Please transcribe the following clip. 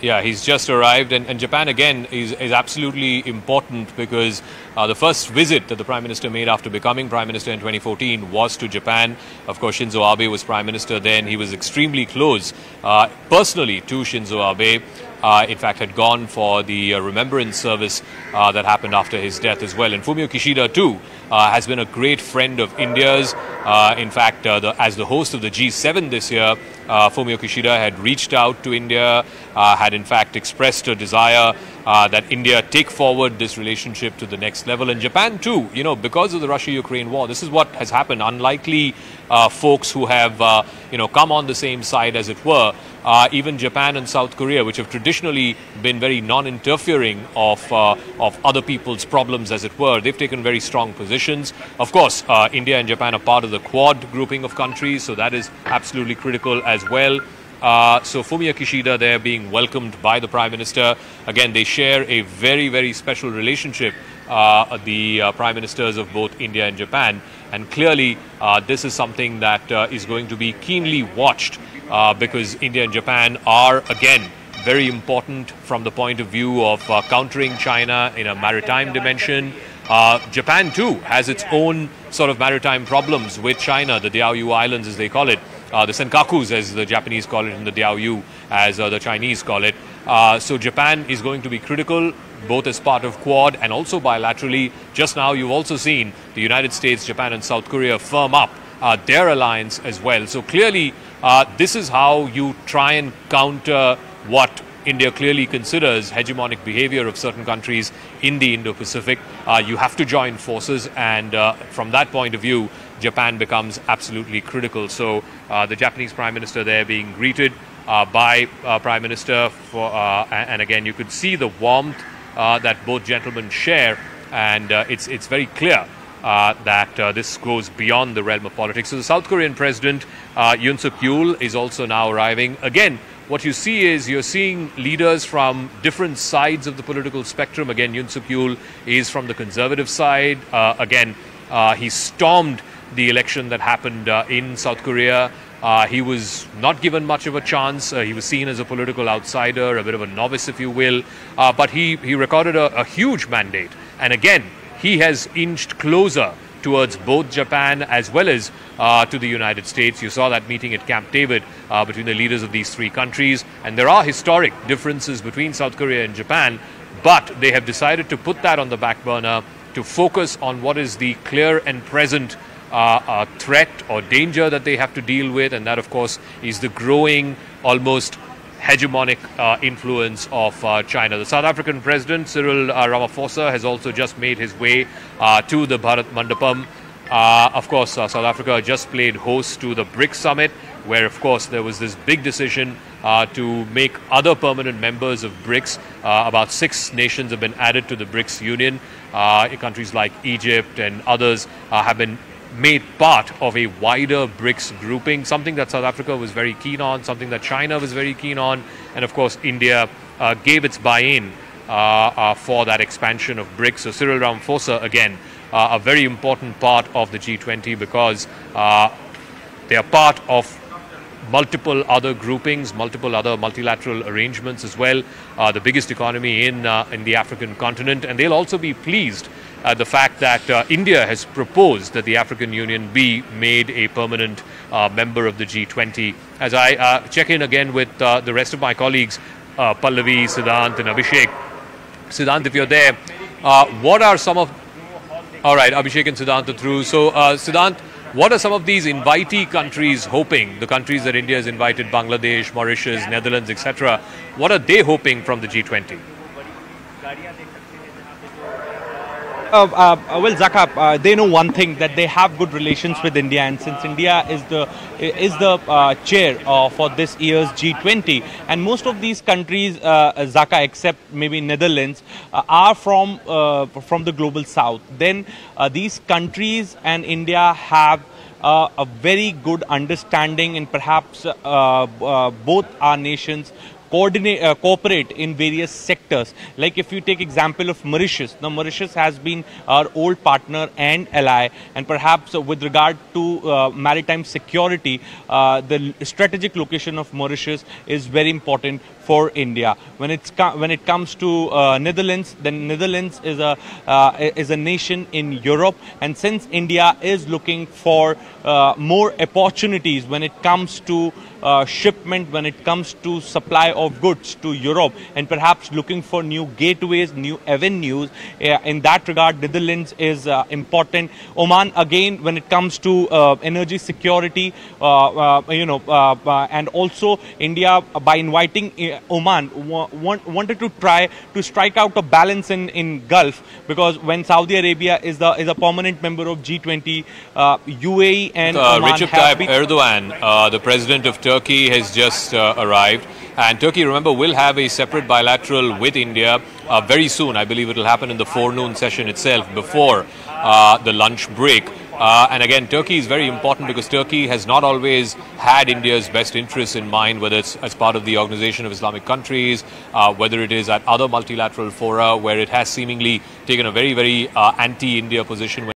Yeah, he's just arrived, and Japan again is absolutely important because the first visit that the Prime Minister made after becoming Prime Minister in 2014 was to Japan. Of course, Shinzo Abe was Prime Minister then. He was extremely close personally to Shinzo Abe. In fact, had gone for the remembrance service that happened after his death as well. And Fumio Kishida too has been a great friend of India's. In fact, as the host of the G7 this year, Fumio Kishida had reached out to India, had in fact expressed a desire that India take forward this relationship to the next level. And Japan too, you know, because of the Russia-Ukraine war, this is what has happened. Unlikely folks who have, come on the same side, as it were. Even Japan and South Korea, which have traditionally been very non-interfering of other people's problems, as it were, they've taken very strong positions. Of course, India and Japan are part of the Quad grouping of countries, so that is absolutely critical as well. So Fumio Kishida there being welcomed by the Prime Minister. Again, they share a very, very special relationship, the Prime Ministers of both India and Japan. And clearly, this is something that is going to be keenly watched because India and Japan are, again, very important from the point of view of countering China in a maritime dimension. Japan, too, has its own sort of maritime problems with China, the Diaoyu Islands, as they call it. The Senkakus, as the Japanese call it, and the Diaoyu, as the Chinese call it. So Japan is going to be critical, both as part of Quad and also bilaterally. Just now, you've also seen the United States, Japan and South Korea firm up their alliance as well. So clearly, this is how you try and counter what India clearly considers hegemonic behavior of certain countries in the Indo-Pacific. You have to join forces, and from that point of view, Japan becomes absolutely critical. So the Japanese Prime Minister there being greeted by Prime Minister, and again, you could see the warmth that both gentlemen share, and it's very clear that this goes beyond the realm of politics. So the South Korean President, Yoon Suk-yeol, is also now arriving. Again, what you see is you're seeing leaders from different sides of the political spectrum. Again, Yoon Suk-yeol is from the conservative side. Again, he stormed the election that happened in South Korea. He was not given much of a chance. He was seen as a political outsider, a bit of a novice, if you will. But he recorded a huge mandate. And again, he has inched closer towards both Japan as well as to the United States. You saw that meeting at Camp David between the leaders of these three countries. And there are historic differences between South Korea and Japan, but they have decided to put that on the back burner to focus on what is the clear and present threat or danger that they have to deal with. And that, of course, is the growing, almost hegemonic influence of China. The South African President, Cyril Ramaphosa, has also just made his way to the Bharat Mandapam. Of course, South Africa just played host to the BRICS summit, where, of course, there was this big decision to make other permanent members of BRICS. About 6 nations have been added to the BRICS union. Countries like Egypt and others have been made part of a wider BRICS grouping, something that South Africa was very keen on, something that China was very keen on, and of course India gave its buy-in for that expansion of BRICS. So Cyril Ramaphosa, again, a very important part of the G20 because they are part of multiple other groupings, multiple other multilateral arrangements as well, the biggest economy in the African continent, and they'll also be pleased at the fact that India has proposed that the African Union be made a permanent member of the G20. As I check in again with the rest of my colleagues, Pallavi, Siddhant and Abhishek. Siddhant, if you're there, what are some of... All right, Abhishek and Siddhant are through. So, Siddhant, what are some of these invitee countries hoping, the countries that India has invited, Bangladesh, Mauritius, Netherlands, etc., what are they hoping from the G20? Well, Zaka, they know one thing, that they have good relations with India, and since India is the chair for this year's G20, and most of these countries, Zaka, except maybe Netherlands, are from the global south. Then these countries and India have a very good understanding, and perhaps both our nations cooperate in various sectors. Like if you take example of Mauritius, now Mauritius has been our old partner and ally, and perhaps with regard to maritime security, the strategic location of Mauritius is very important for India. When it comes to Netherlands, then Netherlands is a nation in Europe, and since India is looking for more opportunities when it comes to shipment, when it comes to supply of goods to Europe, and perhaps looking for new gateways, new avenues, in that regard, Netherlands is important. Oman, again, when it comes to energy security, and also India, by inviting Oman, wanted to try to strike out a balance in Gulf, because when Saudi Arabia is a permanent member of G20, UAE and Oman Recep Tayyip Erdogan, the president of Turkey, has just arrived. And Turkey, remember, will have a separate bilateral with India very soon. I believe it will happen in the forenoon session itself, before the lunch break. And again, Turkey is very important because Turkey has not always had India's best interests in mind, whether it's as part of the Organization of Islamic Countries, whether it is at other multilateral fora where it has seemingly taken a very, very anti-India position.